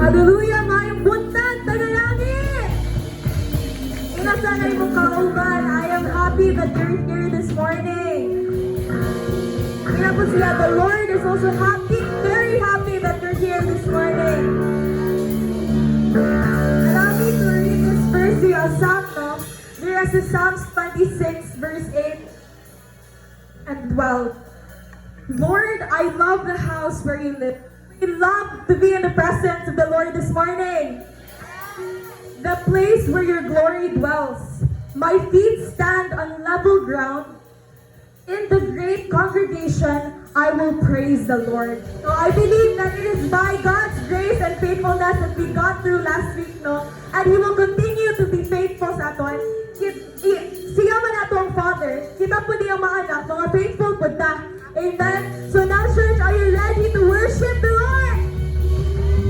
Hallelujah! Mayong buntag, tagalangit! Inasanay mo kauban, I am happy that you're here this morning. Inapos siya, the Lord is also happy, very happy that you're here this morning. Allow me to read this verse to you, a psalm, no? There is Psalms 26, verse 8 and 12. Lord, I love the house where you live. We love to be in the presence of the Lord this morning. The place where your glory dwells. My feet stand on level ground. In the great congregation, I will praise the Lord. So I believe that it is by God's grace and faithfulness that we got through last week, no? And He will continue to be faithful sa aton. Siya man ato ang Father. Kita po niyang mga anak, mga faithful po ta. Amen? So now, church, are you ready to worship the Lord?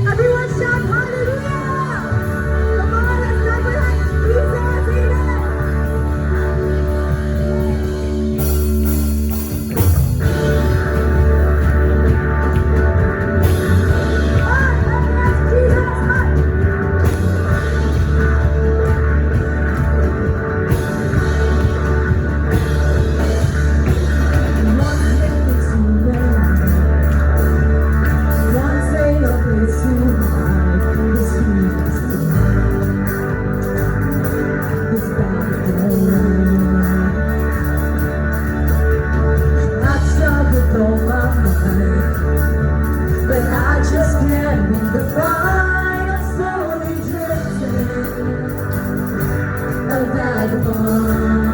Everyone shout hallelujah! Come on, let's clap our hands. Jesus, amen! But I just can't be the final slowly drifting a vagabond.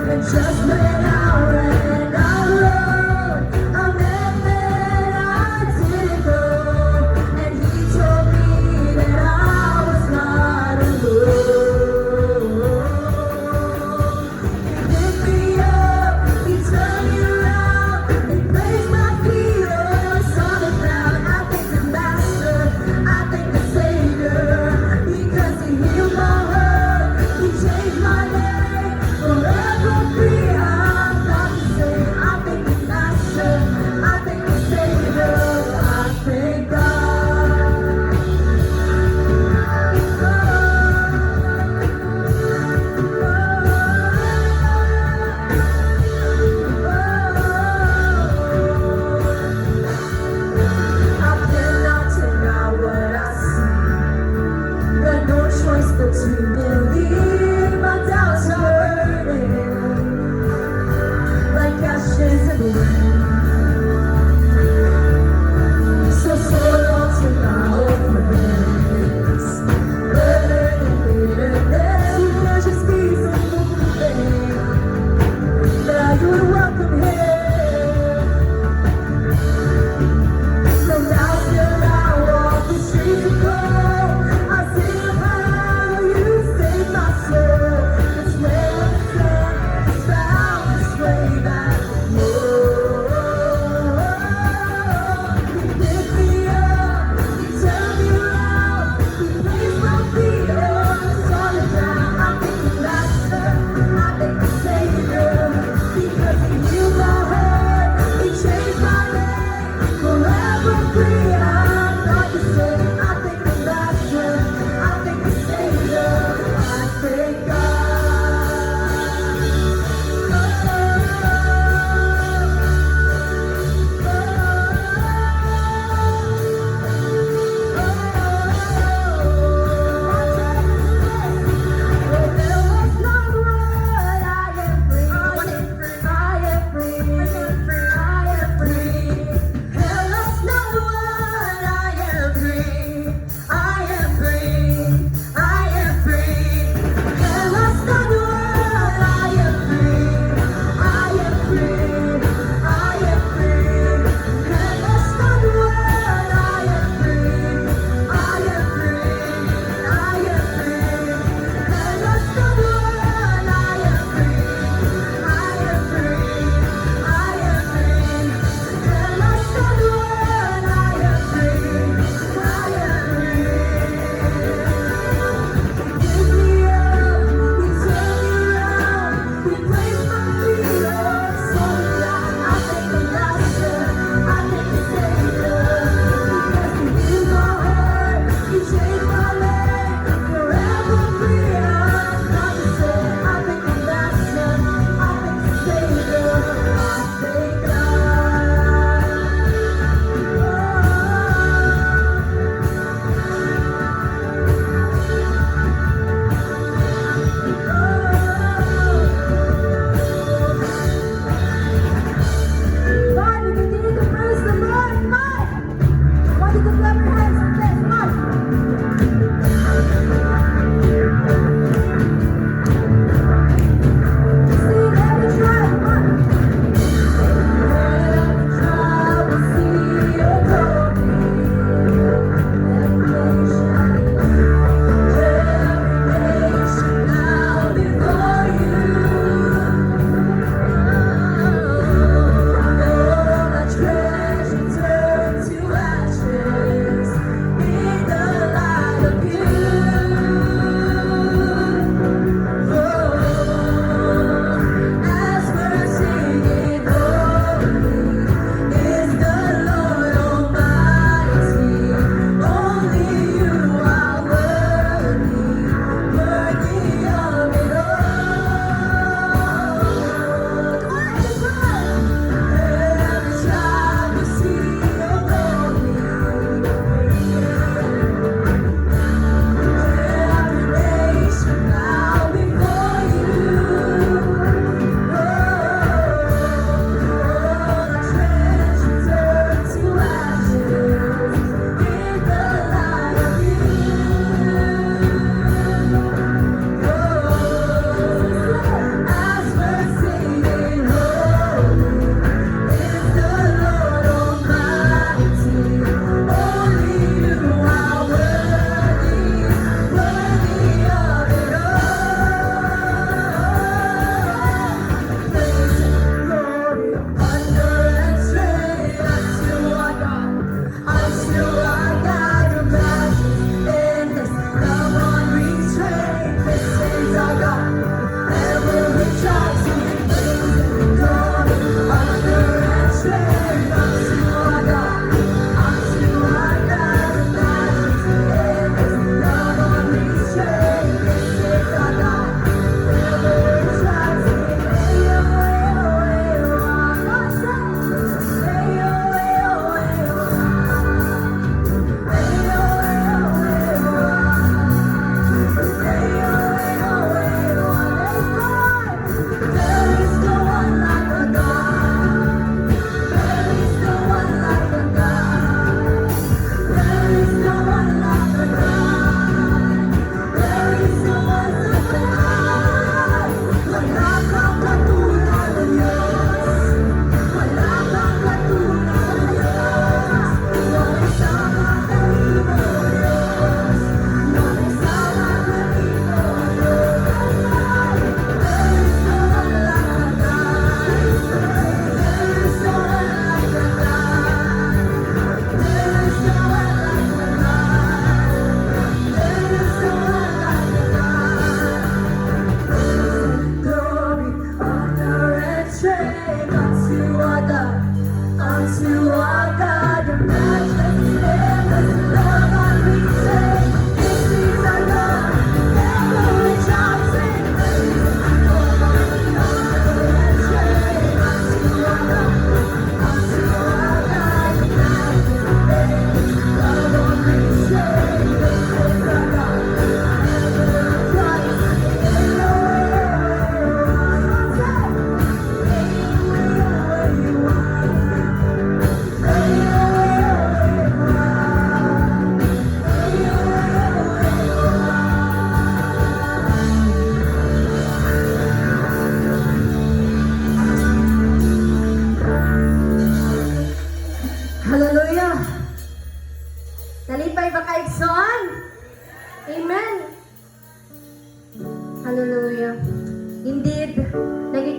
And just when I ran out of road, I met that I didn't know, and he told me that I was not alone. He picked me up, he turned me around, he placed my feet on solid ground. I thank the Master, I thank the Savior, because He healed my hurt, He changed my name, forever free. I'm not the same.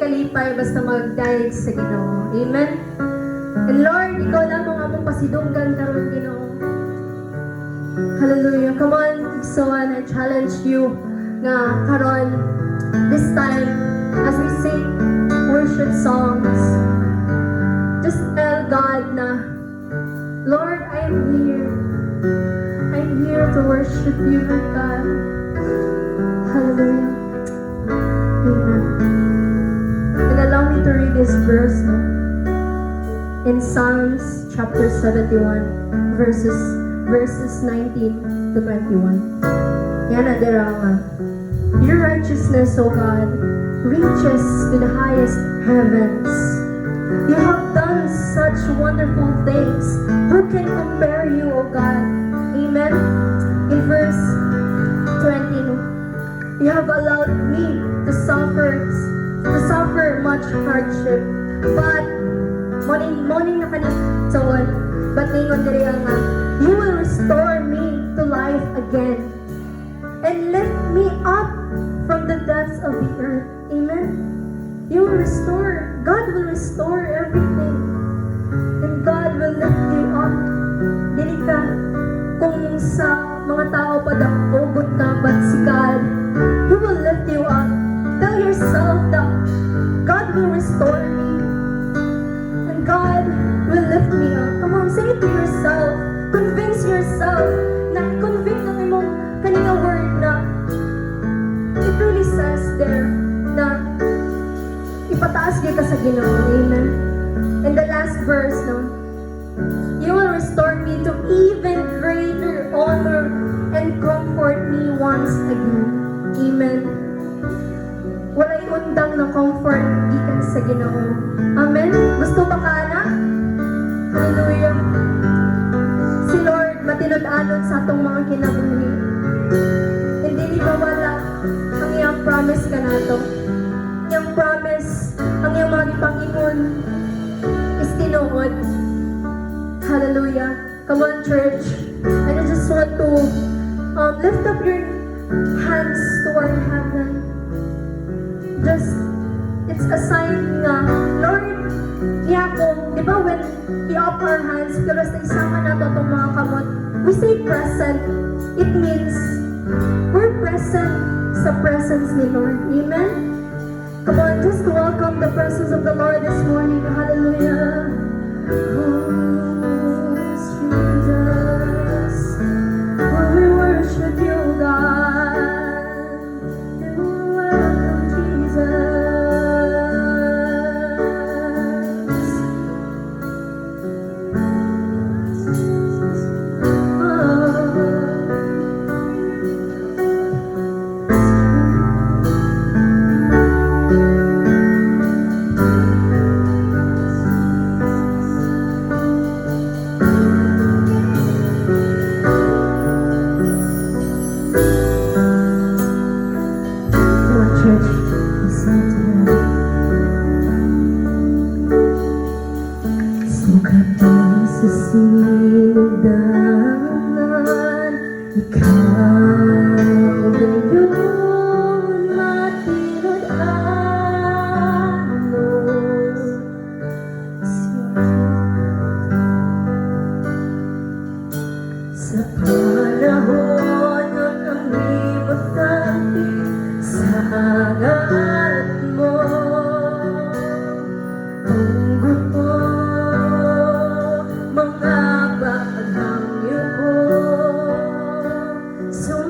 kalipay basta magdayeg sa Ginoo. Amen? And Lord, ikaw lamang among pasidunggan karon Ginoo. Hallelujah. Come on, so I challenge you nga karon this time as we sing worship songs. Just tell God na, Lord, I am here. I'm here to worship you, Lord God. Hallelujah. Amen. And allow me to read this verse no? In Psalms chapter 71, verses 19 to 21. Yan na nga. Your righteousness, O God, reaches to the highest heavens. You have done such wonderful things. Who can compare you, O God? Amen. In verse 20, you have allowed me to suffer much hardship. But morning na kanitawon, but ningon diri nga, you will restore me to life again and lift me up from the depths of the earth. Amen. You will restore. God will restore everything. And God will lift you up. Dili ka kung sa mga tao pa ugot ka, but si God, He will lift you up. Tell yourself that God will restore me. And God will lift me up. Come on, say it to yourself. Convince yourself na convict ng imong kanina word na it really says there na ipataas niya ka sa Ginoo. Amen. And the last verse, no? You will restore me to even greater honor and comfort me once again. Amen. Walay undang na comfort gikan sa Ginoo. Amen. Gusto ba ka na? Hallelujah. Si Lord matinud-anon sa atong mga kinabuhi. Hindi ni mawala ang iyang promise ka nato. Iyang promise, ang iyang mga ipangingon is tinuod. Hallelujah. Come on, church. And I just want to lift up your hands toward heaven. Just, it's a sign nga, Lord, niya ko, di ba when we up our hands, pero sa isama na to itong mga kamot, we say present. It means, we're present sa presence ni Lord. Amen? Come on, just welcome the presence of the Lord this morning. Hallelujah. Oh, Jesus, oh, we worship you, God. You're welcome, Jesus. So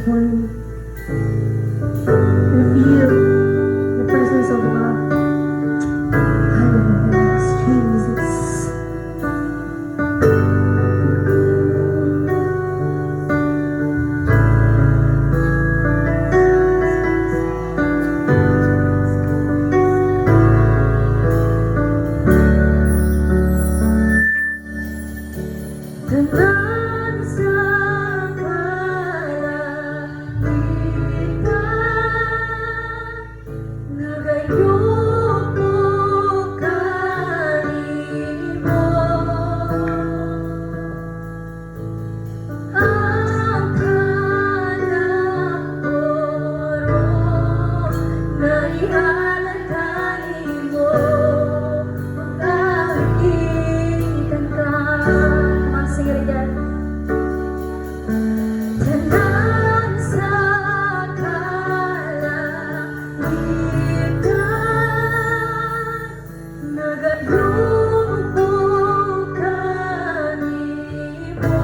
for me. I feel the presence of God. Hallelujah, Jesus. Tanan sa kalamitan, nagayuko kanimo. Ang kanang oro, naihalan kanimo. Pagkawitan ka, sing it again. Tanan sa kalamitan, nagayuko kanimo.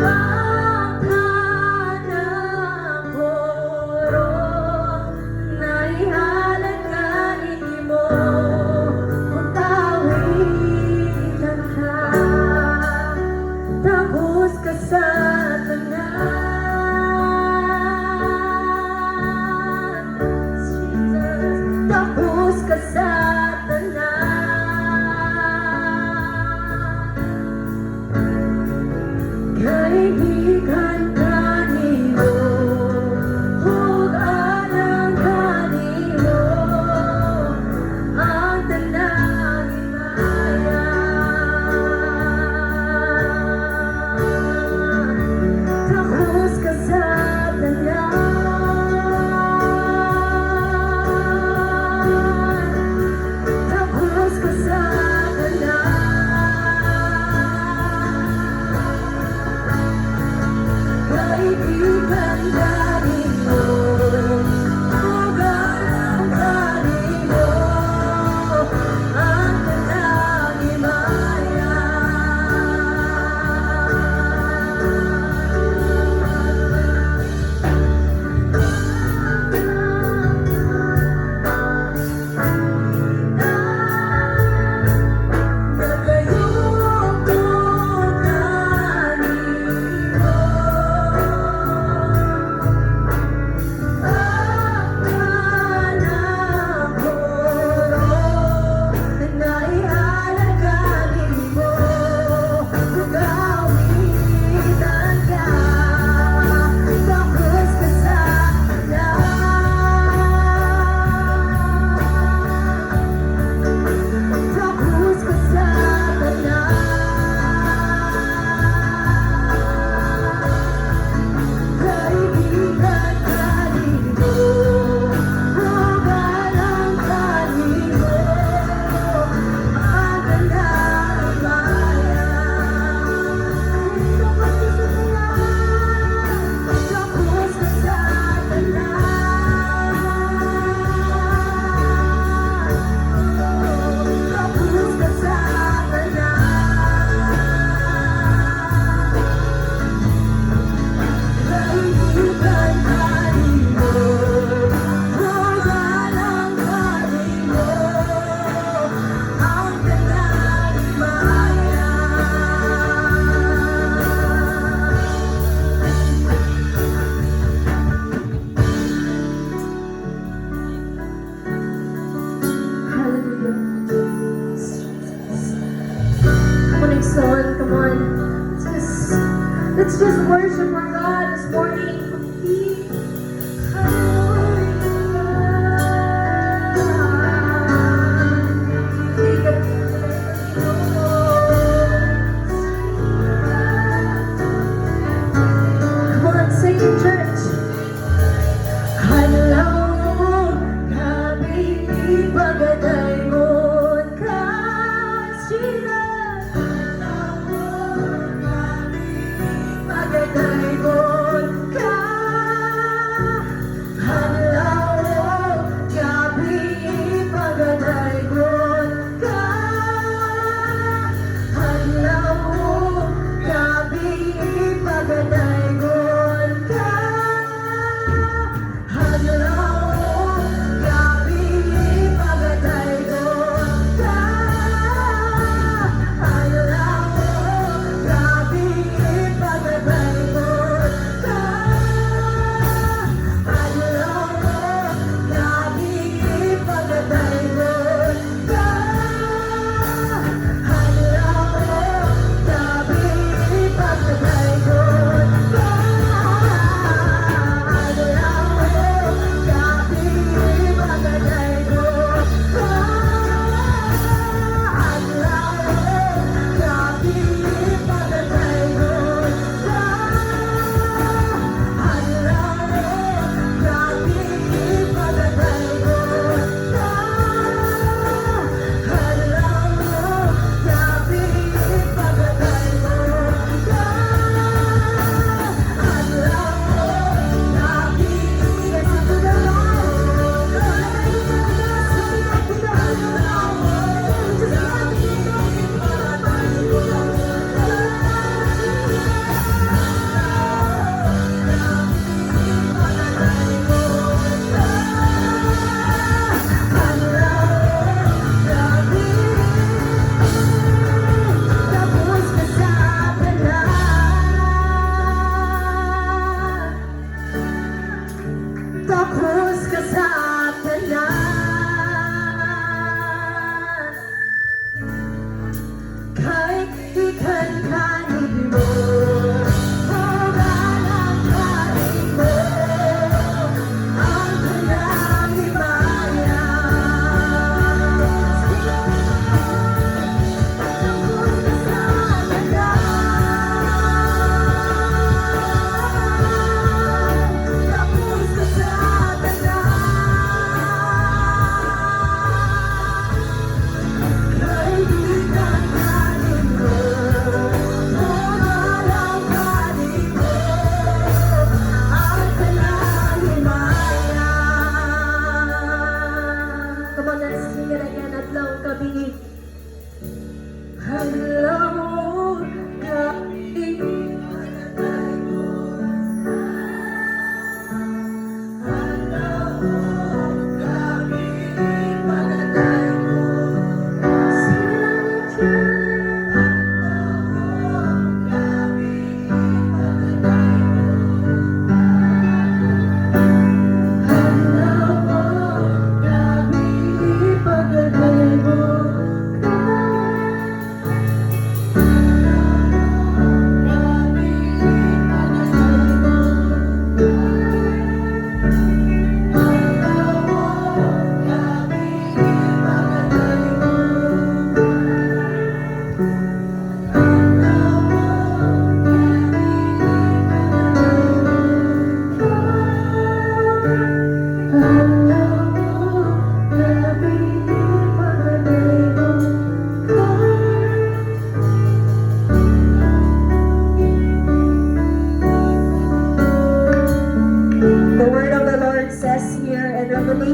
Ang kanang oro, naihalan kanimo. Pagkawitan ka, tapos ka sa tanan. Jesus, tapos ka sa tanan. Kaibigan kanimo, hug alang kanimo, ang tanang himaya. Tapos ka sa tanan, tapos ka sa tanan. Kaibigan kanimo, hug alang kanimo, ang tanang himaya. Nagayuko kanimo. Ang kanang oro, naihalan kanimo. Pagkawitan ka, tapos ka sa tanan. Tapos ka sa tanan. Kaibigan kanimo, hug alang kanimo, ang tanang himaya. Tapos ka sa tanan. Tapos ka sa tanan. Kaibigan kanimo, hug alang kanimo, ang tanang himaya. Hallelujah. Come on, Exxon, come on. Let's just worship our God this morning. Come on, sing in church. Hello, kami pagaday mo ka, Jesus. Hello, kami pagaday mo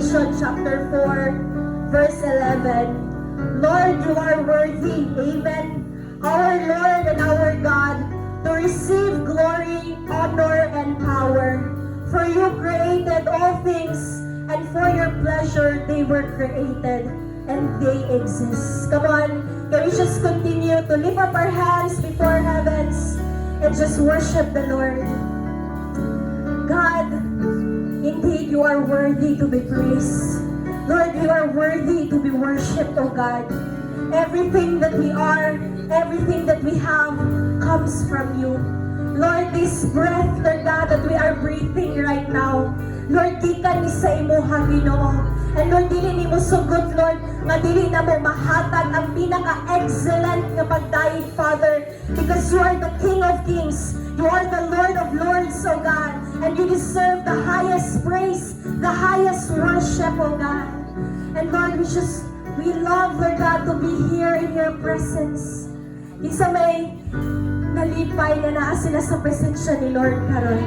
Revelation chapter 4, verse 11. Lord, you are worthy, amen, our Lord and our God, to receive glory, honor, and power. For you created all things, and for your pleasure they were created, and they exist. Come on, can we just continue to lift up our hands before heavens and just worship the Lord? God, indeed you are worthy to be praised. Lord, you are worthy to be worshipped, oh God. Everything that we are, everything that we have comes from you. Lord, this breath, Lord God, that we are breathing right now, Lord, di ka ni sa imuha, Ginoo. And Lord, dili ni mo sugot, Lord, nga dili na mo mahatag ang pinaka-excellent nga pagdaig, Father, because you are the King of Kings, you are the Lord of Lords, oh God, and you deserve the highest praise, the highest worship, oh God. And Lord, we love, Lord God, to be here in your presence. Isa may nalipay na naa sila sa presensya ni Lord karon.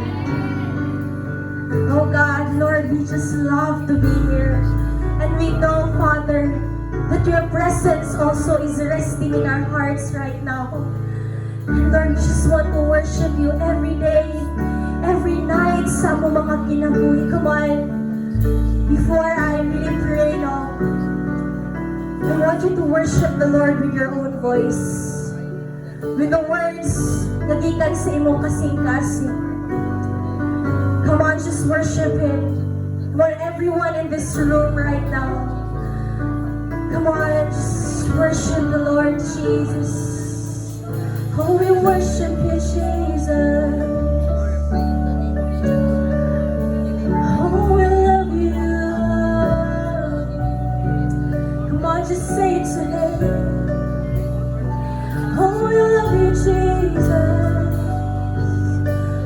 Oh God, Lord, we just love to be here. And we know, Father, that your presence also is resting in our hearts right now. And Lord, we just want to worship you every day, every night sa mo mga kinabuhi. Come on, before I really pray, no, I want you to worship the Lord with your own voice. With the words na gikan sa imong kasing-kasing. Come on, just worship Him. Come on, everyone in this room right now. Come on, just worship the Lord Jesus. Oh, we worship you, Jesus. Oh, we love you. Come on, just say it to Him. Oh, we love you, Jesus.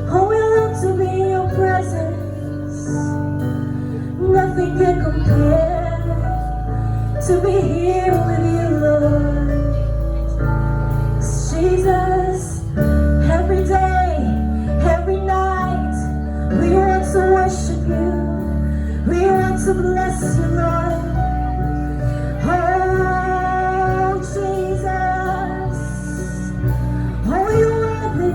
Oh, we love to be in your presence. Nothing can compare to be here with you, Lord. Jesus, every day, every night, we want to worship you. We want to bless you, Lord. Oh, Jesus. Oh, you're worthy.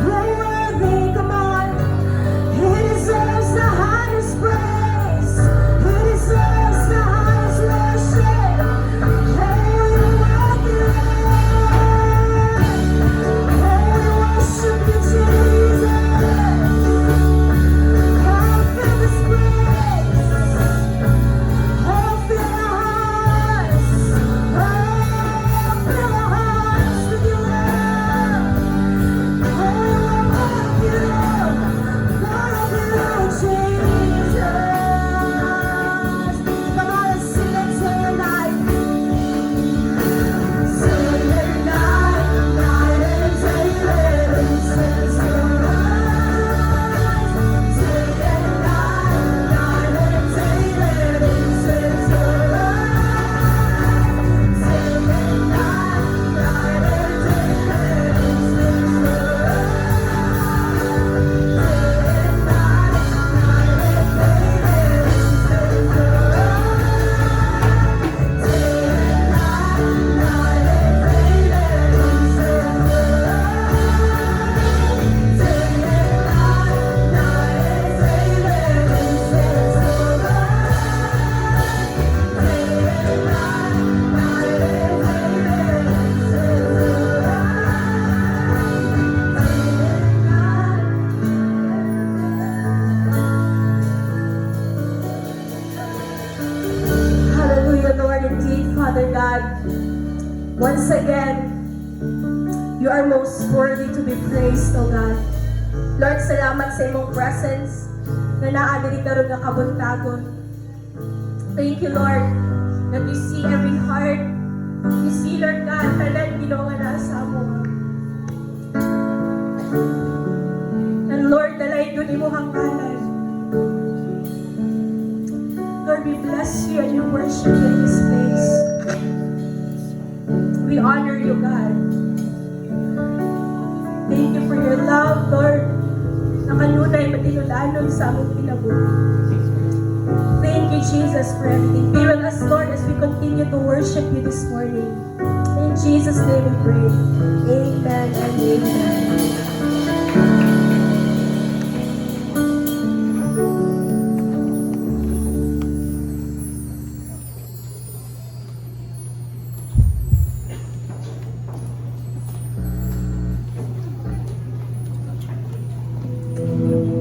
You're worthy. Come on. He deserves the highest praise. He deserves the highest worship. Oh, you're worthy, Lord. Oh, we worship you, Jesus. Oh, fill this place. Oh, fill our hearts. Oh, fill our hearts with your love. Oh, we love you. Love you, Jesus. Come on and sing it tonight. Sing it night, night and day, let incense arise. Sing it night, night and day, let incense arise. Sing it night, night and day, let incense Hallelujah, Lord, indeed, Father God. Once again, you are most worthy to be praised, O God. Lord, salamat sa imong presence na naadiri karon nga kabuntagon. Thank you, Lord, that you see every heart. You see, Lord God, tanan Ginoo nga naa sa amo. And Lord, dalay doon imo hangganan. Lord, we bless you and we worship you in this place. We honor you, God. Thank you for your love, Lord, na kanunay matinulanon sa among kinabuhi. Thank you, Jesus, for everything. Be with us, Lord, as we continue to worship you this morning. In Jesus' name we pray. Amen and amen.